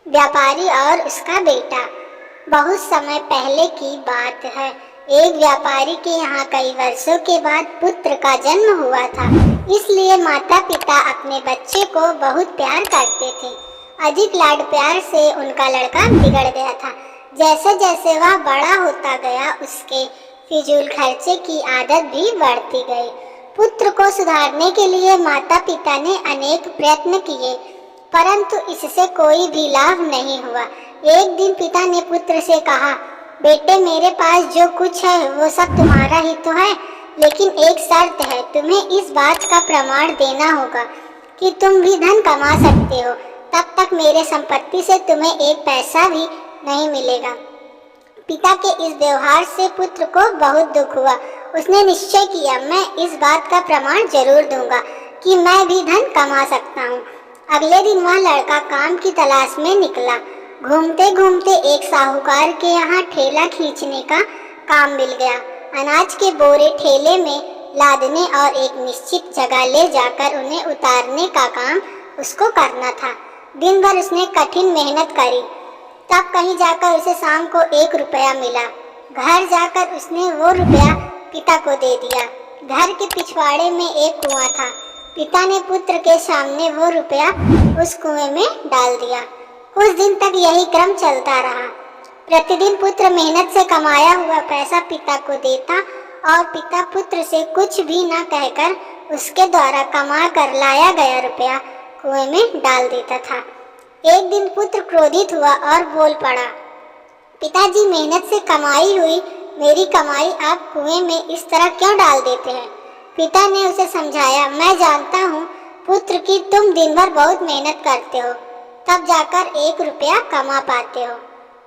व्यापारी और उसका बेटा। बहुत समय पहले की बात है। एक व्यापारी के यहाँ कई वर्षों के बाद पुत्र का जन्म हुआ था। इसलिए माता पिता अपने बच्चे को बहुत प्यार करते थे। अधिक लाड प्यार से उनका लड़का बिगड़ गया था। जैसे जैसे वह बड़ा होता गया, उसके फिजूल खर्चे की आदत भी बढ़ती गई। पुत्र को सुधारने के लिए माता पिता ने अनेक प्रयत्न किए, परंतु इससे कोई भी लाभ नहीं हुआ। एक दिन पिता ने पुत्र से कहा, बेटे, मेरे पास जो कुछ है वो सब तुम्हारा ही तो है, लेकिन एक शर्त है, तुम्हें इस बात का प्रमाण देना होगा कि तुम भी धन कमा सकते हो। तब तक मेरे संपत्ति से तुम्हें एक पैसा भी नहीं मिलेगा। पिता के इस व्यवहार से पुत्र को बहुत दुख हुआ। उसने निश्चय किया, मैं इस बात का प्रमाण जरूर दूंगा कि मैं भी धन कमा सकता हूँ। अगले दिन वह लड़का काम की तलाश में निकला। घूमते घूमते एक साहूकार के यहाँ ठेला खींचने का काम मिल गया। अनाज के बोरे ठेले में लादने और एक निश्चित जगह ले जाकर उन्हें उतारने का काम उसको करना था। दिन भर उसने कठिन मेहनत करी, तब कहीं जाकर उसे शाम को 1 रुपया मिला। घर जाकर उसने वो रुपया पिता को दे दिया। घर के पिछवाड़े में एक कुआं था। पिता ने पुत्र के सामने वो रुपया उस कुएं में डाल दिया। कुछ दिन तक यही क्रम चलता रहा। प्रतिदिन पुत्र मेहनत से कमाया हुआ पैसा पिता को देता और पिता पुत्र से कुछ भी न कहकर उसके द्वारा कमा कर लाया गया रुपया कुएं में डाल देता था। एक दिन पुत्र क्रोधित हुआ और बोल पड़ा, पिताजी, मेहनत से कमाई हुई मेरी कमाई आप कुएं में इस तरह क्यों डाल देते हैं? पिता ने उसे समझाया, मैं जानता हूँ पुत्र कि तुम दिन भर बहुत मेहनत करते हो, तब जाकर 1 रुपया कमा पाते हो।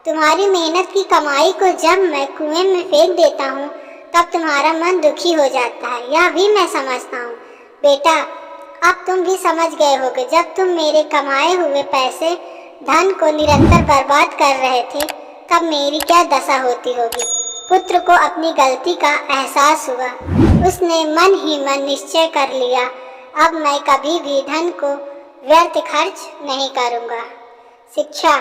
तुम्हारी मेहनत की कमाई को जब मैं कुएं में फेंक देता हूँ तब तुम्हारा मन दुखी हो जाता है, यह भी मैं समझता हूँ। बेटा, अब तुम भी समझ गए होगे, जब तुम मेरे कमाए हुए पैसे धन को निरंतर बर्बाद कर रहे थे तब मेरी क्या दशा होती होगी। पुत्र को अपनी गलती का एहसास हुआ। उसने मन ही मन निश्चय कर लिया, अब मैं कभी भी धन को व्यर्थ खर्च नहीं करूँगा। शिक्षा,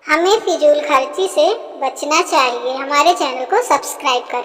हमें फिजूल खर्ची से बचना चाहिए। हमारे चैनल को सब्सक्राइब करें।